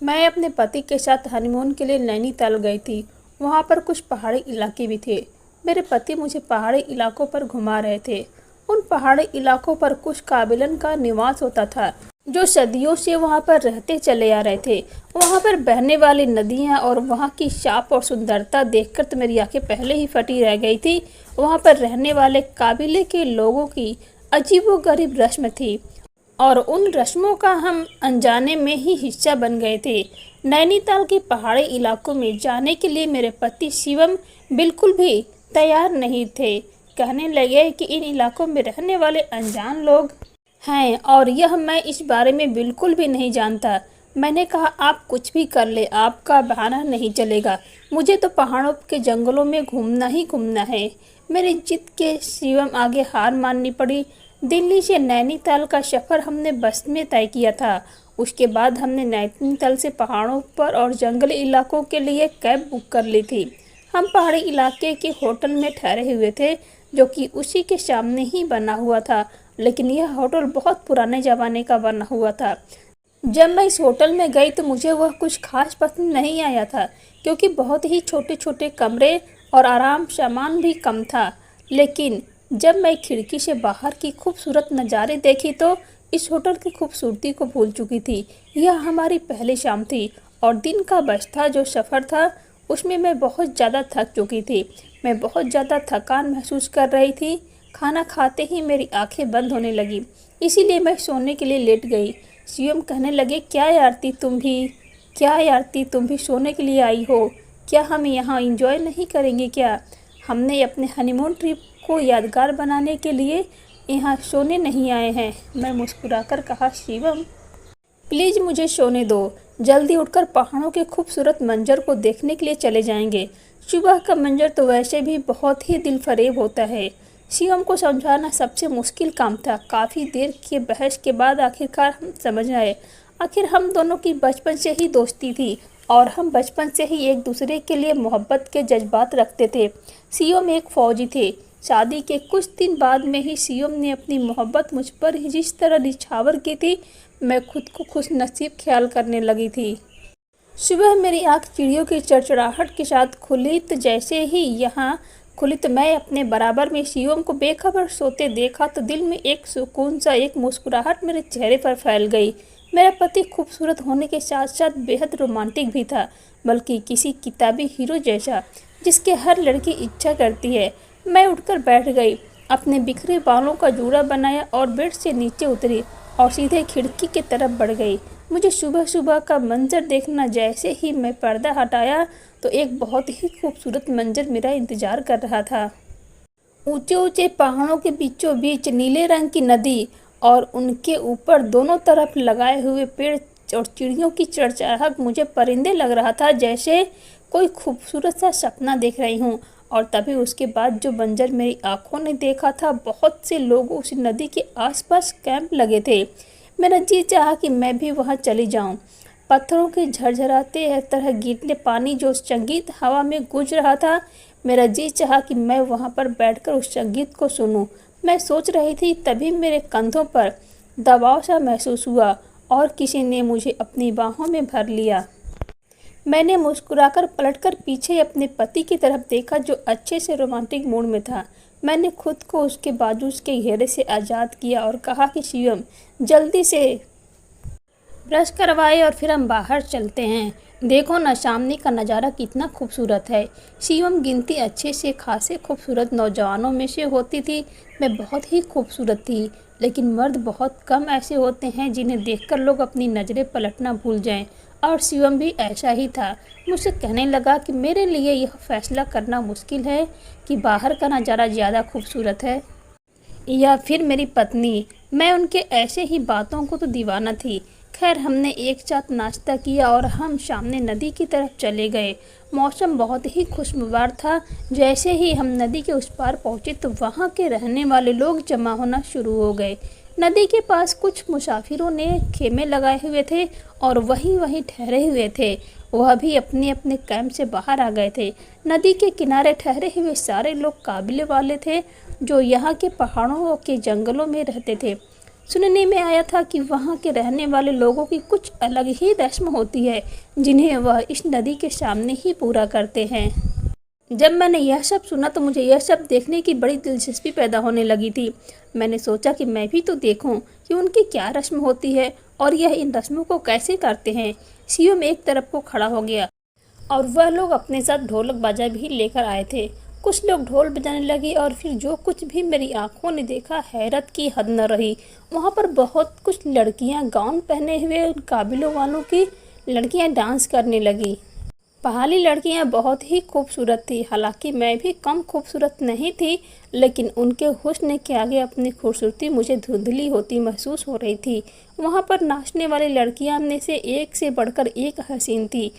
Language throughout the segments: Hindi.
मैं अपने पति के साथ हनीमून के लिए नैनीताल गई थी। वहाँ पर कुछ पहाड़ी इलाके भी थे। मेरे पति मुझे पहाड़ी इलाकों पर घुमा रहे थे। उन पहाड़ी इलाकों पर कुछ काबिलन का निवास होता था, जो सदियों से वहाँ पर रहते चले आ रहे थे। वहाँ पर बहने वाली नदियाँ और वहाँ की शाप और सुंदरता देखकर तो मेरी आंखें पहले ही फटी रह गई थी। वहाँ पर रहने वाले काबिले के लोगों की अजीबोगरीब रस्म थी और उन रस्मों का हम अनजाने में ही हिस्सा बन गए थे। नैनीताल के पहाड़ी इलाकों में जाने के लिए मेरे पति शिवम बिल्कुल भी तैयार नहीं थे। कहने लगे कि इन इलाकों में रहने वाले अनजान लोग हैं और यह मैं इस बारे में बिल्कुल भी नहीं जानता। मैंने कहा, आप कुछ भी कर ले, आपका बहाना नहीं चलेगा। मुझे तो पहाड़ों के जंगलों में घूमना ही घूमना है। मेरी जिद के शिवम आगे हार माननी पड़ी। दिल्ली से नैनीताल का सफ़र हमने बस में तय किया था। उसके बाद हमने नैनीताल से पहाड़ों पर और जंगली इलाकों के लिए कैब बुक कर ली थी। हम पहाड़ी इलाके के होटल में ठहरे हुए थे, जो कि उसी के सामने ही बना हुआ था, लेकिन यह होटल बहुत पुराने ज़माने का बना हुआ था। जब मैं इस होटल में गई तो मुझे वह कुछ खास पसंद नहीं आया था, क्योंकि बहुत ही छोटे छोटे कमरे और आराम सामान भी कम था। लेकिन जब मैं खिड़की से बाहर की खूबसूरत नज़ारे देखी तो इस होटल की खूबसूरती को भूल चुकी थी। यह हमारी पहली शाम थी और दिन का बस था। जो सफ़र था उसमें मैं बहुत ज़्यादा थक चुकी थी। मैं बहुत ज़्यादा थकान महसूस कर रही थी। खाना खाते ही मेरी आंखें बंद होने लगी, इसीलिए मैं सोने के लिए लेट गई। शिवम कहने लगे, क्या यारती तुम भी सोने के लिए आई हो? क्या हम यहाँ एंजॉय नहीं करेंगे क्या? हमने अपने हनीमून ट्रिप को यादगार बनाने के लिए यहाँ सोने नहीं आए हैं। मैं मुस्कुराकर कहा, शिवम प्लीज़ मुझे सोने दो। जल्दी उठकर पहाड़ों के खूबसूरत मंजर को देखने के लिए चले जाएंगे। सुबह का मंजर तो वैसे भी बहुत ही दिलफरेब होता है। शिवम को समझाना सबसे मुश्किल काम था। काफ़ी देर के बहस के बाद आखिरकार हम समझ आए। आखिर हम दोनों की बचपन से ही दोस्ती थी और हम बचपन से ही एक दूसरे के लिए मोहब्बत के जज्बात रखते थे। शिवम एक फ़ौजी थे। शादी के कुछ दिन बाद में ही शिवम ने अपनी मोहब्बत मुझ पर जिस तरह निछावर की थी, मैं खुद को खुश नसीब ख्याल करने लगी थी। सुबह मेरी आंख चिड़ियों की चड़चड़ाहट के साथ खुली, तो जैसे ही यहाँ खुली तो मैं अपने बराबर में शिवम को बेखबर सोते देखा तो दिल में एक सुकून सा, एक मुस्कुराहट मेरे चेहरे पर फैल गई। मेरा पति खूबसूरत होने के साथ साथ बेहद रोमांटिक भी था, बल्कि किसी किताबी हीरो जैसा, जिसके हर लड़की इच्छा करती है। मैं उठकर बैठ गई, अपने बिखरे बालों का जूड़ा बनाया और बेड से नीचे उतरी और सीधे खिड़की की तरफ बढ़ गई। मुझे सुबह सुबह का मंजर देखना। जैसे ही मैं पर्दा हटाया तो एक बहुत ही खूबसूरत मंजर मेरा इंतजार कर रहा था। ऊंचे ऊंचे पहाड़ों के बीचों बीच नीले रंग की नदी और उनके ऊपर दोनों तरफ लगाए हुए पेड़ और चिड़ियों की चहचहाहट। मुझे परिंदे लग रहा था, जैसे कोई खूबसूरत सा सपना देख रही हूँ। और तभी उसके बाद जो मंजर मेरी आंखों ने देखा था, बहुत से लोग उस नदी के आसपास कैंप लगे थे। मेरा जी चाहा कि मैं भी वहाँ चली जाऊँ। पत्थरों के झरझराते हर तरह गिरने पानी जो संगीत हवा में गूंज रहा था, मेरा जी चाहा कि मैं वहाँ पर बैठकर उस संगीत को सुनूं। मैं सोच रही थी, तभी मेरे कंधों पर दबाव सा महसूस हुआ और किसी ने मुझे अपनी बाहों में भर लिया। मैंने मुस्कुराकर पलटकर पीछे अपने पति की तरफ देखा, जो अच्छे से रोमांटिक मूड में था। मैंने खुद को उसके बाजू के घेरे से आज़ाद किया और कहा कि शिवम, जल्दी से ब्रश करवाए और फिर हम बाहर चलते हैं। देखो ना, सामने का नज़ारा कितना खूबसूरत है। शिवम गिनती अच्छे से खासे खूबसूरत नौजवानों में से होती थी। मैं बहुत ही खूबसूरत थी, लेकिन मर्द बहुत कम ऐसे होते हैं जिन्हें देखकर लोग अपनी नज़रें पलटना भूल जाएं, और शिवम भी ऐसा ही था। मुझसे कहने लगा कि मेरे लिए यह फैसला करना मुश्किल है कि बाहर का नज़ारा ज़्यादा खूबसूरत है या फिर मेरी पत्नी। मैं उनके ऐसे ही बातों को तो दीवाना थी। खैर, हमने एक साथ नाश्ता किया और हम सामने नदी की तरफ चले गए। मौसम बहुत ही खुशगवार था। जैसे ही हम नदी के उस पार पहुँचे तो वहाँ के रहने वाले लोग जमा होना शुरू हो गए। नदी के पास कुछ मुसाफिरों ने खेमे लगाए हुए थे और वहीं ठहरे हुए थे। वह भी अपने अपने कैंप से बाहर आ गए थे। नदी के किनारे ठहरे हुए सारे लोग काबिले वाले थे, जो यहाँ के पहाड़ों के जंगलों में रहते थे। सुनने में आया था कि वहाँ के रहने वाले लोगों की कुछ अलग ही रस्म होती है जिन्हें वह इस नदी के सामने ही पूरा करते हैं। जब मैंने यह सब सुना तो मुझे यह सब देखने की बड़ी दिलचस्पी पैदा होने लगी थी। मैंने सोचा कि मैं भी तो देखूं कि उनकी क्या रस्म होती है और यह इन रस्मों को कैसे करते हैं। शिवम एक तरफ को खड़ा हो गया और वह लोग अपने साथ ढोलक बाजा भी लेकर आए थे। कुछ लोग ढोल बजाने लगे और फिर जो कुछ भी मेरी आंखों ने देखा, हैरत की हद न रही। वहाँ पर बहुत कुछ लड़कियाँ गाउन पहने हुए काबिलों वालों की लड़कियाँ डांस करने लगी। पहाड़ी लड़कियां बहुत ही खूबसूरत थी। हालांकि मैं भी कम खूबसूरत नहीं थी, लेकिन उनके हुस्न के आगे अपनी खूबसूरती मुझे धुंधली होती महसूस हो रही थी। वहां पर नाचने वाली लड़कियां में से एक से बढ़कर एक हसीन थी,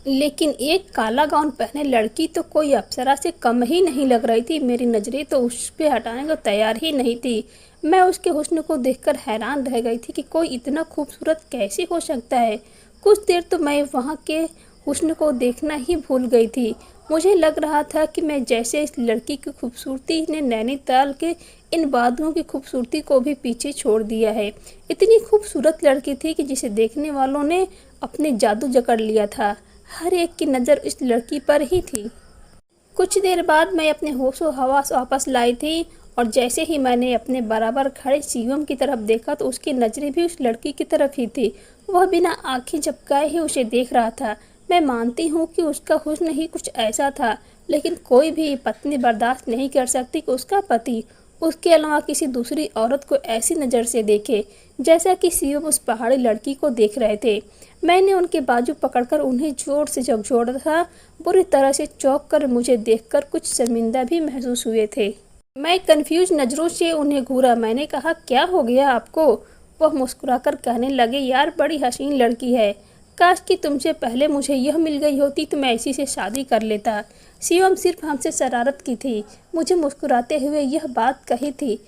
लेकिन एक काला गाउन पहने लड़की तो कोई अप्सरा से कम ही नहीं लग रही थी। मेरी नज़रें तो उस पर हटाने को तैयार ही नहीं थी। मैं उसके हुस्न को देखकर हैरान रह गई थी कि कोई इतना खूबसूरत कैसे हो सकता है। कुछ देर तो मैं वहाँ के हुस्न को देखना ही भूल गई थी। मुझे लग रहा था कि मैं जैसे इस लड़की की खूबसूरती ने नैनीताल के इन बादलों की खूबसूरती को भी पीछे छोड़ दिया है। इतनी खूबसूरत लड़की थी कि जिसे देखने वालों ने अपने जादू जकड़ लिया था। हर एक की नज़र इस लड़की पर ही थी। कुछ देर बाद मैं अपने होशो हवास वापस लाई थी और जैसे ही मैंने अपने बराबर खड़े शिवम की तरफ देखा तो उसकी नज़रें भी उस लड़की की तरफ ही थी। वह बिना आंखें झपकाए ही उसे देख रहा था। मैं मानती हूँ कि उसका हुस्न ही कुछ ऐसा था, लेकिन कोई भी पत्नी बर्दाश्त नहीं कर सकती कि उसका पति उसके अलावा किसी दूसरी औरत को ऐसी नज़र से देखे जैसा कि शिवम उस पहाड़ी लड़की को देख रहे थे। मैंने उनके बाजू पकड़कर उन्हें जोर से झकझोरा था। बुरी तरह से चौंक कर मुझे देखकर कुछ शर्मिंदा भी महसूस हुए थे। मैं कंफ्यूज नज़रों से उन्हें घूरा। मैंने कहा, क्या हो गया आपको? वह मुस्कुराकर कहने लगे, यार बड़ी हसीन लड़की है। काश कि तुमसे पहले मुझे यह मिल गई होती तो मैं इसी से शादी कर लेता। शिवम सिर्फ हमसे शरारत की थी, मुझे मुस्कुराते हुए यह बात कही थी।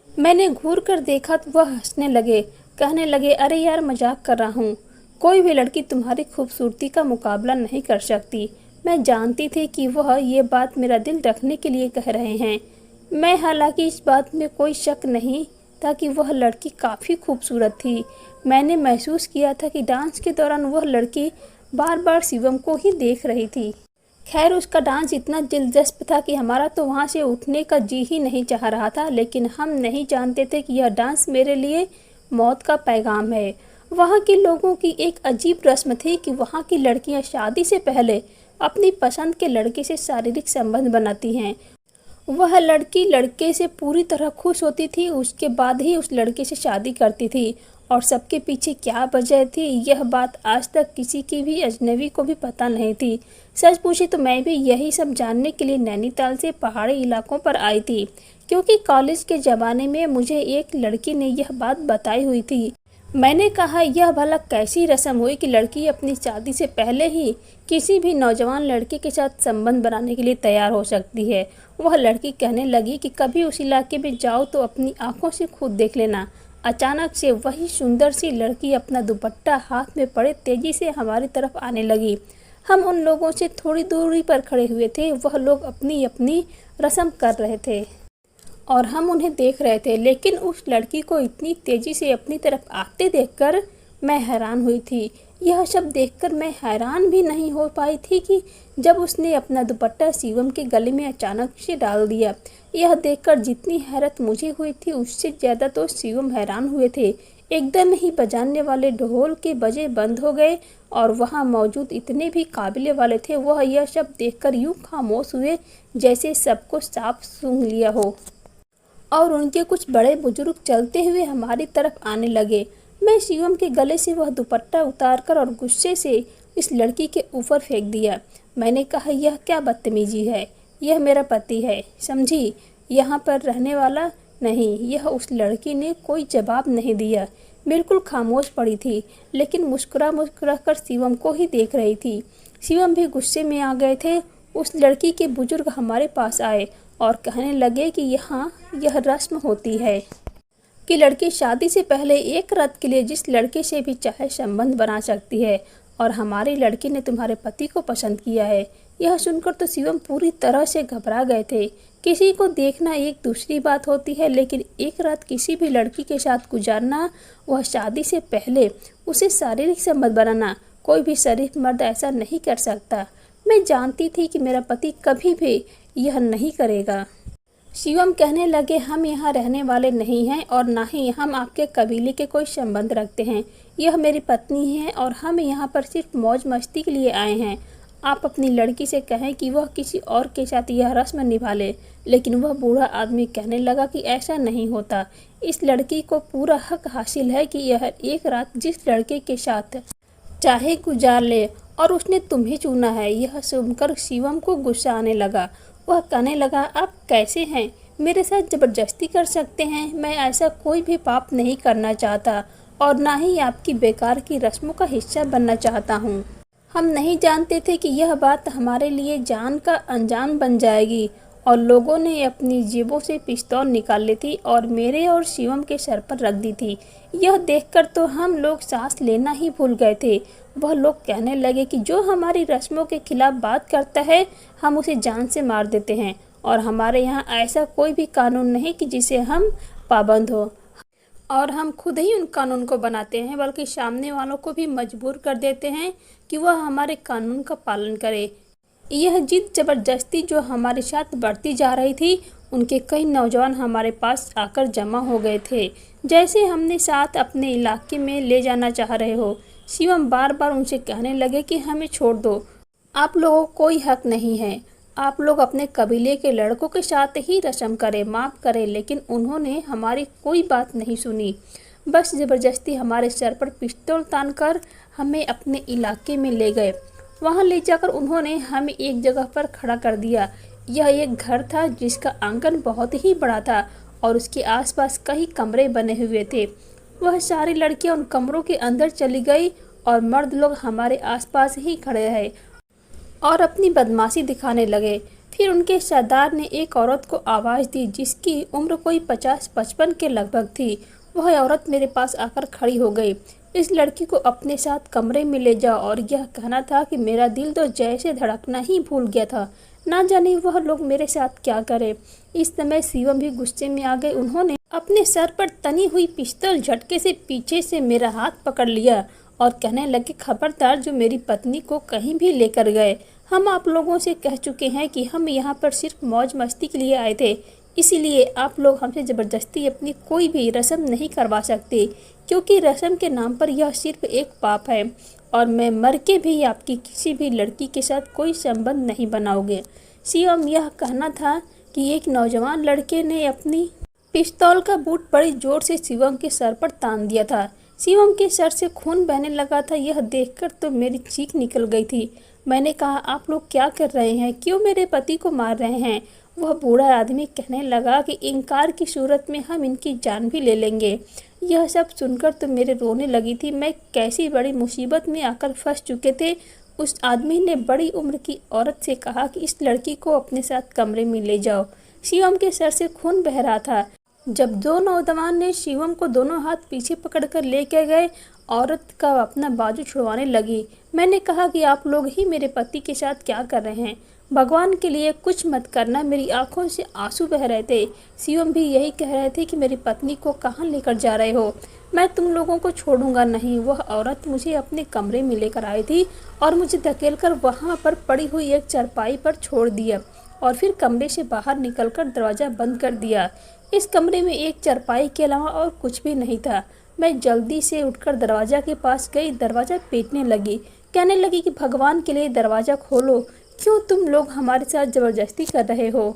मैंने घूर कर देखा तो वह हंसने लगे, कहने लगे, अरे यार मजाक कर रहा हूँ। कोई भी लड़की तुम्हारी खूबसूरती का मुकाबला नहीं कर सकती। मैं जानती थी कि वह ये बात मेरा दिल रखने के लिए कह रहे हैं। मैं हालांकि इस बात में कोई शक नहीं था कि वह लड़की काफ़ी खूबसूरत थी। मैंने महसूस किया था कि डांस के दौरान वह लड़की बार बार शिवम को ही देख रही थी। खैर उसका डांस इतना दिलचस्प था कि हमारा तो वहाँ से उठने का जी ही नहीं चाह रहा था, लेकिन हम नहीं जानते थे कि यह डांस मेरे लिए मौत का पैगाम है। वहाँ के लोगों की एक अजीब रस्म थी कि वहाँ की लड़कियाँ शादी से पहले अपनी पसंद के लड़के से शारीरिक संबंध बनाती हैं। वह लड़की लड़के से पूरी तरह खुश होती थी, उसके बाद ही उस लड़के से शादी करती थी। और सबके पीछे क्या वजह थी, यह बात आज तक किसी की भी अजनबी को भी पता नहीं थी। सच पूछे तो मैं भी यही सब जानने के लिए नैनीताल से पहाड़ी इलाकों पर आई थी, क्योंकि कॉलेज के ज़माने में मुझे एक लड़की ने यह बात बताई हुई थी। मैंने कहा, यह भला कैसी रस्म हुई कि लड़की अपनी शादी से पहले ही किसी भी नौजवान लड़के के साथ संबंध बनाने के लिए तैयार हो सकती है। वह लड़की कहने लगी कि कभी उस इलाके में जाओ तो अपनी आंखों से खुद देख लेना। अचानक से वही सुंदर सी लड़की अपना दुपट्टा हाथ में पड़े तेजी से हमारी तरफ आने लगी। हम उन लोगों से थोड़ी दूरी पर खड़े हुए थे। वह लोग अपनी अपनी रस्म कर रहे थे और हम उन्हें देख रहे थे, लेकिन उस लड़की को इतनी तेजी से अपनी तरफ आते देखकर मैं हैरान हुई थी। यह सब देखकर मैं हैरान भी नहीं हो पाई थी कि जब उसने अपना दुपट्टा शिवम के गले में अचानक से डाल दिया। यह देखकर जितनी हैरत मुझे हुई थी उससे ज़्यादा तो शिवम हैरान हुए थे। एकदम ही बजाने वाले ढोल के बजे बंद हो गए और वहाँ मौजूद इतने भी काबिले वाले थे, वह यह सब देखकर यूँ खामोश हुए जैसे सबको साफ सूंघ लिया हो। और उनके कुछ बड़े बुजुर्ग चलते हुए हमारी तरफ आने लगे। मैं शिवम के गले से वह दुपट्टा उतारकर और गुस्से से इस लड़की के ऊपर फेंक दिया। मैंने कहा, यह क्या बदतमीजी है? यह मेरा पति है, समझी, यहाँ पर रहने वाला नहीं। यह उस लड़की ने कोई जवाब नहीं दिया, बिल्कुल खामोश पड़ी थी, लेकिन मुस्कुरा मुस्कुरा कर शिवम को ही देख रही थी। शिवम भी गुस्से में आ गए थे। उस लड़की के बुजुर्ग हमारे पास आए और कहने लगे कि यहाँ यह रस्म होती है कि लड़की शादी से पहले एक रात के लिए जिस लड़के से भी चाहे संबंध बना सकती है, और हमारी लड़की ने तुम्हारे पति को पसंद किया है। यह सुनकर तो शिवम पूरी तरह से घबरा गए थे किसी को देखना एक दूसरी बात होती है, लेकिन एक रात किसी भी लड़की के साथ गुजारना, वह शादी से पहले उसे शारीरिक संबंध बनाना, कोई भी शरीफ मर्द ऐसा नहीं कर सकता। मैं जानती थी कि मेरा पति कभी भी यह नहीं करेगा। शिवम कहने लगे, हम यहाँ रहने वाले नहीं हैं और ना ही हम आपके कबीले के कोई संबंध रखते हैं। यह मेरी पत्नी है और हम यहाँ पर सिर्फ मौज मस्ती के लिए आए हैं। आप अपनी लड़की से कहें कि वह किसी और के साथ यह रस्म निभा ले। लेकिन वह बूढ़ा आदमी कहने लगा कि ऐसा नहीं होता। इस लड़की को पूरा हक हासिल है कि यह एक रात जिस लड़के के साथ चाहे गुजार ले, और उसने तुम्हें चुना है। यह सुनकर शिवम को गुस्सा आने लगा। वह कहने लगा, आप कैसे हैं, मेरे साथ जबरदस्ती कर सकते हैं? मैं ऐसा कोई भी पाप नहीं करना चाहता और ना ही आपकी बेकार की रस्मों का हिस्सा बनना चाहता हूँ। हम नहीं जानते थे कि यह बात हमारे लिए जान का अनजान बन जाएगी। और लोगों ने अपनी जेबों से पिस्तौल निकाल ली थी और मेरे और शिवम के सर पर रख दी थी। यह देखकर तो हम लोग सांस लेना ही भूल गए थे। वह लोग कहने लगे कि जो हमारी रस्मों के खिलाफ बात करता है, हम उसे जान से मार देते हैं और हमारे यहाँ ऐसा कोई भी कानून नहीं कि जिसे हम पाबंद हो, और हम खुद ही उन कानून को बनाते हैं, बल्कि सामने वालों को भी मजबूर कर देते हैं कि वह हमारे कानून का पालन करे। यह जिद जबरदस्ती जो हमारे साथ बढ़ती जा रही थी, उनके कई नौजवान हमारे पास आकर जमा हो गए थे, जैसे हमने साथ अपने इलाके में ले जाना चाह रहे हो। शिवम बार बार उनसे कहने लगे कि हमें छोड़ दो, आप लोगों को कोई हक नहीं है, आप लोग अपने कबीले के लड़कों के साथ ही रस्म करें, माफ़ करें। लेकिन उन्होंने हमारी कोई बात नहीं सुनी, बस ज़बरदस्ती हमारे सर पर पिस्तौल तान कर हमें अपने इलाके में ले गए। वहाँ ले जाकर उन्होंने हमें एक जगह पर खड़ा कर दिया। यह एक घर था जिसका आंगन बहुत ही बड़ा था और उसके आसपास कई कमरे बने हुए थे। वह सारी लड़कियां उन कमरों के अंदर चली गई और मर्द लोग हमारे आसपास ही खड़े रहे और अपनी बदमाशी दिखाने लगे। फिर उनके सरदार ने एक औरत को आवाज़ दी जिसकी उम्र कोई 50-55 के लगभग थी। वह औरत मेरे पास आकर खड़ी हो गई। इस लड़की को अपने साथ कमरे में ले जाओ, और यह कहना था कि मेरा दिल तो जैसे धड़कना ही भूल गया था। ना जाने वह लोग मेरे साथ क्या करे। इस समय शिवम भी गुस्से में आ गए। उन्होंने अपने सर पर तनी हुई पिस्तौल झटके से पीछे से मेरा हाथ पकड़ लिया और कहने लगे, खबरदार जो मेरी पत्नी को कहीं भी लेकर गए। हम आप लोगों से कह चुके हैं कि हम यहाँ पर सिर्फ मौज मस्ती के लिए आए थे, इसीलिए आप लोग हमसे ज़बरदस्ती अपनी कोई भी रस्म नहीं करवा सकते, क्योंकि रस्म के नाम पर यह सिर्फ एक पाप है और मैं मर के भी आपकी किसी भी लड़की के साथ कोई संबंध नहीं बनाओगे। शिवम यह कहना था कि एक नौजवान लड़के ने अपनी पिस्तौल का बूट बड़ी जोर से शिवम के सर पर तान दिया था। शिवम के सर से खून बहने लगा था। यह देखकर तो मेरी चीख निकल गई थी। मैंने कहा, आप लोग क्या कर रहे हैं, क्यों मेरे पति को मार रहे हैं? वह बूढ़ा आदमी कहने लगा कि इनकार की सूरत में हम इनकी जान भी ले लेंगे। यह सब सुनकर तो मेरे रोने लगी थी। मैं कैसी बड़ी मुसीबत में आकर फंस चुके थे। उस आदमी ने बड़ी उम्र की औरत से कहा कि इस लड़की को अपने साथ कमरे में ले जाओ। शिवम के सर से खून बह रहा था। जब दो नौजवान ने शिवम को दोनों हाथ पीछे पकड़कर लेकर गए, औरत का अपना बाजू छुड़वाने लगी। मैंने कहा कि आप लोग ही मेरे पति के साथ क्या कर रहे हैं, भगवान के लिए कुछ मत करना। मेरी आंखों से आंसू बह रहे थे। शिवम भी यही कह रहे थे कि मेरी पत्नी को कहाँ लेकर जा रहे हो, मैं तुम लोगों को छोड़ूंगा नहीं। वह औरत मुझे अपने कमरे में लेकर आई थी और मुझे धकेलकर वहाँ पर पड़ी हुई एक चारपाई पर छोड़ दिया और फिर कमरे से बाहर निकलकर दरवाज़ा बंद कर दिया। इस कमरे में एक चारपाई के अलावा और कुछ भी नहीं था। मैं जल्दी से उठकर दरवाज़ा के पास गई, दरवाज़ा पीटने लगी, कहने लगी कि भगवान के लिए दरवाज़ा खोलो, क्यों तुम लोग हमारे साथ ज़बरदस्ती कर रहे हो।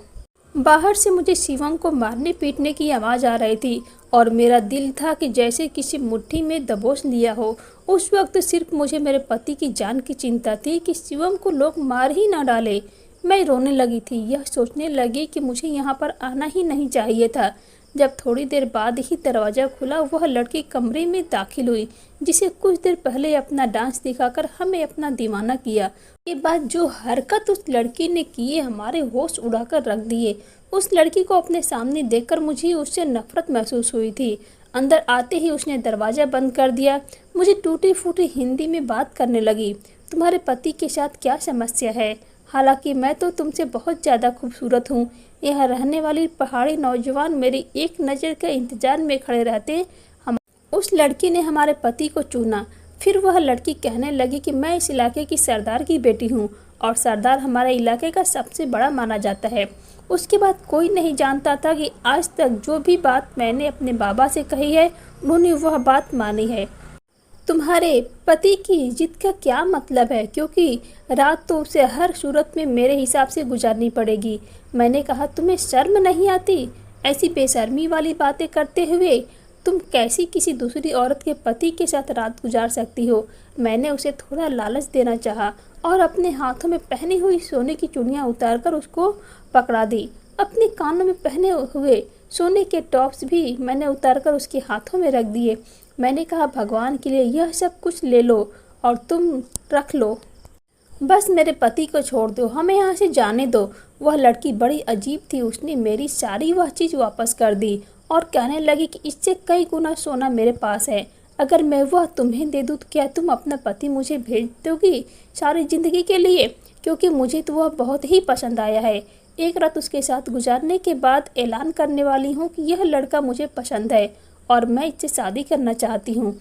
बाहर से मुझे शिवम को मारने पीटने की आवाज़ आ रही थी और मेरा दिल था कि जैसे किसी मुट्ठी में दबोच लिया हो। उस वक्त सिर्फ मुझे मेरे पति की जान की चिंता थी कि शिवम को लोग मार ही ना डाले। मैं रोने लगी थी। यह सोचने लगी कि मुझे यहाँ पर आना ही नहीं चाहिए था। जब थोड़ी देर बाद ही दरवाज़ा खुला, वह लड़की कमरे में दाखिल हुई जिसे कुछ देर पहले अपना डांस दिखाकर हमें अपना दीवाना किया। ये बात जो हरकत उस लड़की ने की हमारे होश उड़ाकर रख दिए। उस लड़की को अपने सामने देखकर मुझे उससे नफरत महसूस हुई थी। अंदर आते ही उसने दरवाज़ा बंद कर दिया। मुझे टूटी फूटी हिंदी में बात करने लगी। तुम्हारे पति के साथ क्या समस्या है? हालांकि मैं तो तुमसे बहुत ज़्यादा खूबसूरत हूँ। यहाँ रहने वाली पहाड़ी नौजवान मेरी एक नज़र के इंतजार में खड़े रहते। हम उस लड़की ने हमारे पति को चुना। फिर वह लड़की कहने लगी कि मैं इस इलाके की सरदार की बेटी हूँ और सरदार हमारे इलाके का सबसे बड़ा माना जाता है। उसके बाद कोई नहीं जानता था कि आज तक जो भी बात मैंने अपने बाबा से कही है, उन्होंने वह बात मानी है। तुम्हारे पति की जिद का क्या मतलब है, क्योंकि रात तो उसे हर सूरत में मेरे हिसाब से गुजारनी पड़ेगी। मैंने कहा, तुम्हें शर्म नहीं आती? ऐसी बेशर्मी वाली बातें करते हुए तुम कैसी किसी दूसरी औरत के पति के साथ रात गुजार सकती हो? मैंने उसे थोड़ा लालच देना चाहा और अपने हाथों में पहनी हुई सोने की चूड़ियाँ उतारकर उसको पकड़ा दी। अपने कानों में पहने हुए सोने के टॉप्स भी मैंने उतारकर उसके हाथों में रख दिए। मैंने कहा, भगवान के लिए यह सब कुछ ले लो और तुम रख लो। बस मेरे पति को छोड़ दो, हमें यहाँ से जाने दो। वह लड़की बड़ी अजीब थी। उसने मेरी सारी वह चीज़ वापस कर दी और कहने लगी कि इससे कई गुना सोना मेरे पास है। अगर मैं वह तुम्हें दे दूँ तो क्या तुम अपना पति मुझे भेज दोगी सारी ज़िंदगी के लिए? क्योंकि मुझे तो वह बहुत ही पसंद आया है। एक रात उसके साथ गुजारने के बाद ऐलान करने वाली हूँ कि यह लड़का मुझे पसंद है और मैं इससे शादी करना चाहती हूँ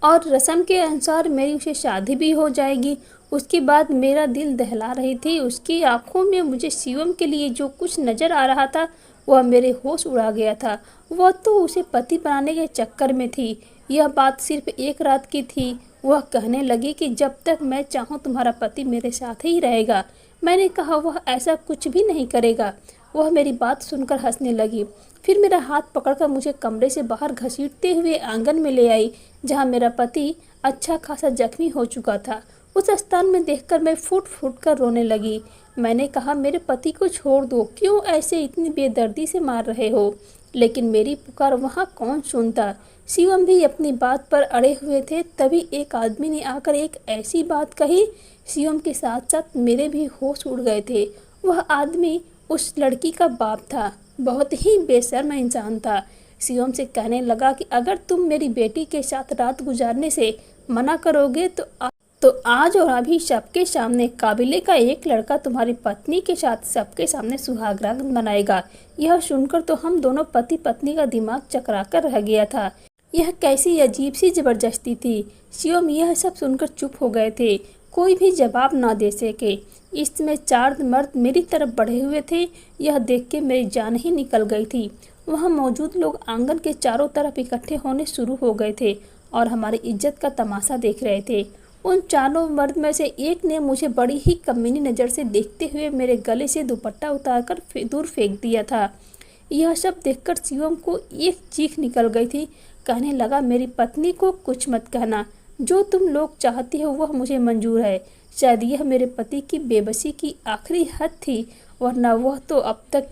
और रस्म के अनुसार मेरी उसे शादी भी हो जाएगी। उसके बाद मेरा दिल दहला रही थी। उसकी आंखों में मुझे शिवम के लिए जो कुछ नज़र आ रहा था वह मेरे होश उड़ा गया था। वह तो उसे पति बनाने के चक्कर में थी। यह बात सिर्फ एक रात की थी। वह कहने लगी कि जब तक मैं चाहूँ तुम्हारा पति मेरे साथ ही रहेगा। मैंने कहा, वह ऐसा कुछ भी नहीं करेगा। वह मेरी बात सुनकर हंसने लगी। फिर मेरा हाथ पकड़कर मुझे कमरे से बाहर घसीटते हुए आंगन में ले आई, जहाँ मेरा पति अच्छा खासा जख्मी हो चुका था। उस स्थान में देखकर मैं फूट फूट कर रोने लगी। मैंने कहा, मेरे पति को छोड़ दो, क्यों ऐसे इतनी बेदर्दी से मार रहे हो? लेकिन मेरी पुकार वहाँ कौन सुनता। शिवम भी अपनी बात पर अड़े हुए थे। तभी एक आदमी ने आकर एक ऐसी बात कही, शिवम के साथ साथ मेरे भी होश उड़ गए थे। वह आदमी उस लड़की का बाप था। बहुत ही बेशर्म इंसान था। शिवम से कहने लगा कि अगर तुम मेरी बेटी के साथ रात गुजारने से मना करोगे तो आज और अभी सबके सामने काबिले का एक लड़का तुम्हारी पत्नी के साथ सबके सामने सुहागरात मनाएगा। यह सुनकर तो हम दोनों पति पत्नी का दिमाग चकरा कर रह गया था। यह कैसी अजीब सी जबरदस्ती थी। शिवम यह सब सुनकर चुप हो गए थे, कोई भी जवाब ना दे सके। इसमें 4 मर्द मेरी तरफ बढ़े हुए थे। यह देख के मेरी जान ही निकल गई थी। वहाँ मौजूद लोग आंगन के चारों तरफ इकट्ठे होने शुरू हो गए थे और हमारी इज्जत का तमाशा देख रहे थे। उन 4 मर्द में से एक ने मुझे बड़ी ही कमीनी नज़र से देखते हुए मेरे गले से दुपट्टा उतारकर दूर फेंक दिया था। यह सब देखकर शिवम को एक चीख निकल गई थी। कहने लगा, मेरी पत्नी को कुछ मत कहना। जो तुम लोग चाहती हो वह मुझे मंजूर है। शायद यह मेरे पति की बेबसी की आखिरी हद थी, वरना वह तो अब तक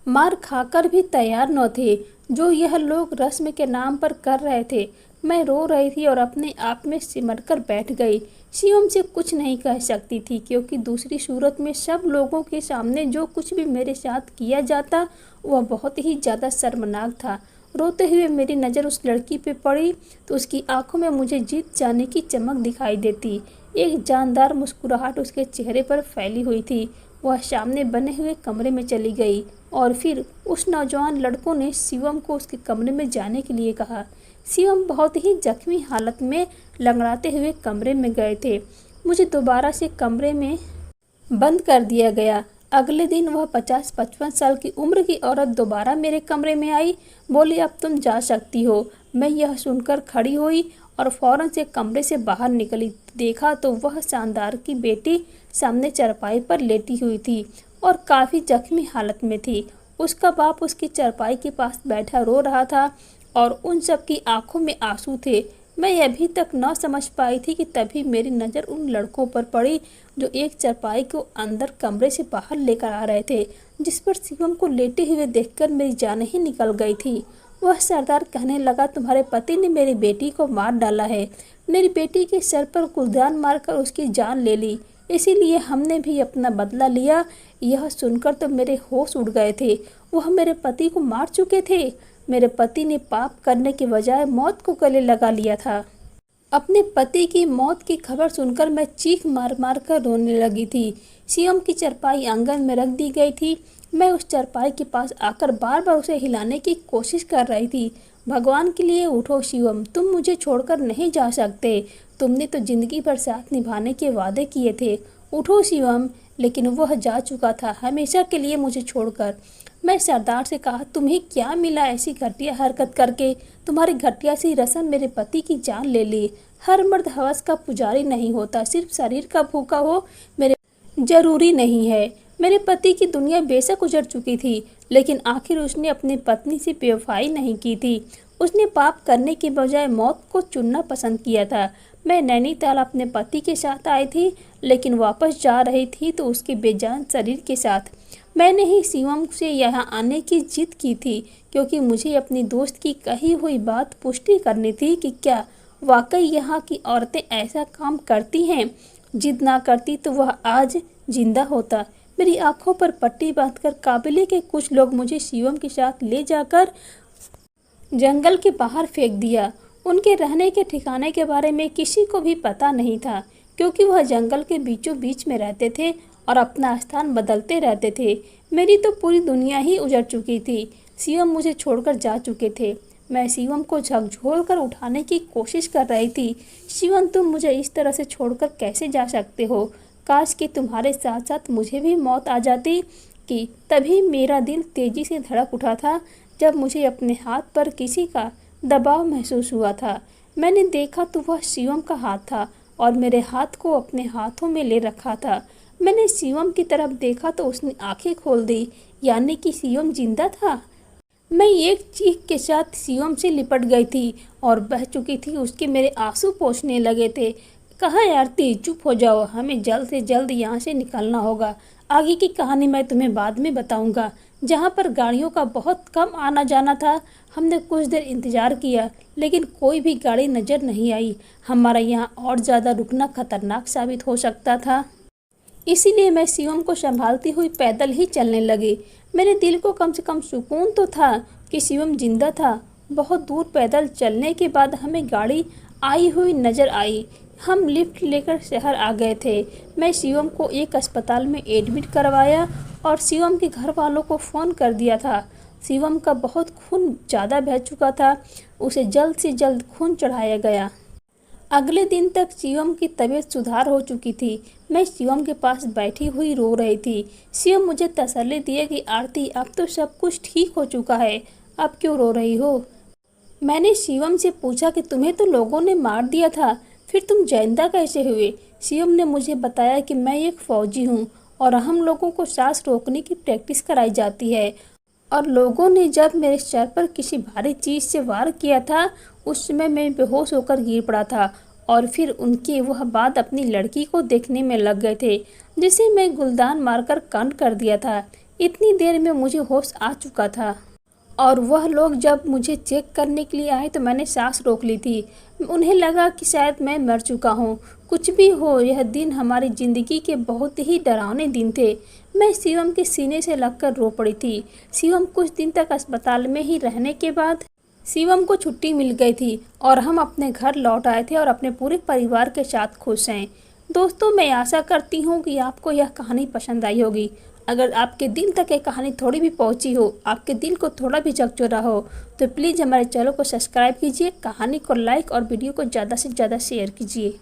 मार खाकर भी तैयार न थे जो यह लोग रस्म के नाम पर कर रहे थे। मैं रो रही थी और अपने आप में सिमट कर बैठ गई। शिवम से कुछ नहीं कह सकती थी, क्योंकि दूसरी सूरत में सब लोगों के सामने जो कुछ भी मेरे साथ किया जाता वह बहुत ही ज़्यादा शर्मनाक था। रोते हुए मेरी नज़र उस लड़की पे पड़ी तो उसकी आंखों में मुझे जीत जाने की चमक दिखाई देती। एक जानदार मुस्कुराहट उसके चेहरे पर फैली हुई थी। वह सामने बने हुए कमरे में चली गई और फिर उस नौजवान लड़कों ने शिवम को उसके कमरे में जाने के लिए कहा। शिवम बहुत ही जख्मी हालत में लंगड़ाते हुए कमरे में गए थे। मुझे दोबारा से कमरे में बंद कर दिया गया। अगले दिन वह 50-55 साल की उम्र की औरत दोबारा मेरे कमरे में आई, बोली, अब तुम जा सकती हो। मैं यह सुनकर खड़ी हुई और फौरन से कमरे से बाहर निकली। देखा तो वह शानदार की बेटी सामने चारपाई पर लेटी हुई थी और काफ़ी जख्मी हालत में थी। उसका बाप उसकी चारपाई के पास बैठा रो रहा था और उन सब की आंखों में आंसू थे। मैं अभी तक न समझ पाई थी कि तभी मेरी नज़र उन लड़कों पर पड़ी जो एक चारपाई को अंदर कमरे से बाहर लेकर आ रहे थे, जिस पर शिवम को लेटे हुए देखकर मेरी जान ही निकल गई थी। वह सरदार कहने लगा, तुम्हारे पति ने मेरी बेटी को मार डाला है। मेरी बेटी के सर पर कुल्हाड़ी मारकर उसकी जान ले ली, इसीलिए हमने भी अपना बदला लिया। यह सुनकर तो मेरे होश उड़ गए थे। वह मेरे पति को मार चुके थे। मेरे पति ने पाप करने के बजाय मौत को गले लगा लिया था। अपने पति की मौत की खबर सुनकर मैं चीख मार मार कर रोने लगी थी। शिवम की चारपाई आंगन में रख दी गई थी। मैं उस चारपाई के पास आकर बार बार उसे हिलाने की कोशिश कर रही थी। भगवान के लिए उठो शिवम, तुम मुझे छोड़कर नहीं जा सकते। तुमने तो जिंदगी भर साथ निभाने के वादे किए थे। उठो शिवम। लेकिन वह जा चुका था हमेशा के लिए मुझे छोड़कर। मैं सरदार से कहा, तुम्हें क्या मिला ऐसी घटिया हरकत करके? तुम्हारी घटिया सी रस्म मेरे पति की जान ले ली। हर मर्द हवस का पुजारी नहीं होता, सिर्फ शरीर का भूखा हो मेरे जरूरी नहीं है। मेरे पति की दुनिया बेशक उजड़ चुकी थी, लेकिन आखिर उसने अपनी पत्नी से बेवफाई नहीं की थी। उसने पाप करने के बजाय मौत को चुनना पसंद किया था। मैं नैनीताल अपने पति के साथ आई थी, लेकिन वापस जा रही थी तो उसके बेजान शरीर के साथ। मैंने ही शिवम से यहाँ आने की जिद की थी, क्योंकि मुझे अपनी दोस्त की कही हुई बात पुष्टि करनी थी कि क्या वाकई यहाँ की औरतें ऐसा काम करती हैं। जिद ना करती तो वह आज जिंदा होता। मेरी आंखों पर पट्टी बांधकर काबिले के कुछ लोग मुझे शिवम के साथ ले जाकर जंगल के बाहर फेंक दिया। उनके रहने के ठिकाने के बारे में किसी को भी पता नहीं था, क्योंकि वह जंगल के बीचों बीच में रहते थे और अपना स्थान बदलते रहते थे। मेरी तो पूरी दुनिया ही उजड़ चुकी थी। शिवम मुझे छोड़कर जा चुके थे। मैं शिवम को झकझोर कर उठाने की कोशिश कर रही थी। शिवम, तुम मुझे इस तरह से छोड़कर कैसे जा सकते हो? काश कि तुम्हारे साथ साथ मुझे भी मौत आ जाती। कि तभी मेरा दिल तेजी से धड़क उठा था जब मुझे अपने हाथ पर किसी का दबाव महसूस हुआ था। मैंने देखा तो वह शिवम का हाथ था और मेरे हाथ को अपने हाथों में ले रखा था। मैंने शिवम की तरफ देखा तो उसने आंखें खोल दी, यानी कि शिवम जिंदा था। मैं एक चीख के साथ शिवम से लिपट गई थी और बह चुकी थी। उसके मेरे आंसू पोंछने लगे थे। कहाँ आरती, चुप हो जाओ, हमें जल्द से जल्द यहाँ से निकलना होगा। आगे की कहानी मैं तुम्हें बाद में बताऊंगा। जहाँ पर गाड़ियों का बहुत कम आना जाना था, हमने कुछ देर इंतजार किया, लेकिन कोई भी गाड़ी नज़र नहीं आई। हमारा यहाँ और ज़्यादा रुकना खतरनाक साबित हो सकता था। इसीलिए मैं शिवम को संभालती हुई पैदल ही चलने लगी। मेरे दिल को कम से कम सुकून तो था कि शिवम जिंदा था। बहुत दूर पैदल चलने के बाद हमें गाड़ी आई हुई नज़र आई। हम लिफ्ट लेकर शहर आ गए थे। मैं शिवम को एक अस्पताल में एडमिट करवाया और शिवम के घर वालों को फ़ोन कर दिया था। शिवम का बहुत खून ज़्यादा बह चुका था, उसे जल्द से जल्द खून चढ़ाया गया। अगले दिन तक शिवम की तबीयत सुधार हो चुकी थी। मैं शिवम के पास बैठी हुई रो रही थी। शिवम मुझे तसल्ली दिए कि आरती, अब तो सब कुछ ठीक हो चुका है, अब क्यों रो रही हो? मैंने शिवम से पूछा कि तुम्हें तो लोगों ने मार दिया था, फिर तुम जिंदा कैसे हुए? शिवम ने मुझे बताया कि मैं एक फौजी हूँ और हम लोगों को सांस रोकने की प्रैक्टिस कराई जाती है, और लोगों ने जब मेरे सर पर किसी भारी चीज़ से वार किया था, उस समय मैं बेहोश होकर गिर पड़ा था और फिर उनके वह बाद अपनी लड़की को देखने में लग गए थे, जिसे मैं गुलदान मारकर कांड कर दिया था। इतनी देर में मुझे होश आ चुका था और वह लोग जब मुझे चेक करने के लिए आए तो मैंने सांस रोक ली थी। उन्हें लगा कि शायद मैं मर चुका हूँ। कुछ भी हो, यह दिन हमारी ज़िंदगी के बहुत ही डरावने दिन थे। मैं शिवम के सीने से लगकर रो पड़ी थी। शिवम कुछ दिन तक अस्पताल में ही रहने के बाद शिवम को छुट्टी मिल गई थी और हम अपने घर लौट आए थे और अपने पूरे परिवार के साथ खुश हैं। दोस्तों, मैं आशा करती हूँ कि आपको यह कहानी पसंद आई होगी। अगर आपके दिल तक ये कहानी थोड़ी भी पहुँची हो, आपके दिल को थोड़ा भी झकझोरा हो, तो प्लीज़ हमारे चैनल को सब्सक्राइब कीजिए, कहानी को लाइक और वीडियो को ज़्यादा से ज़्यादा शेयर कीजिए।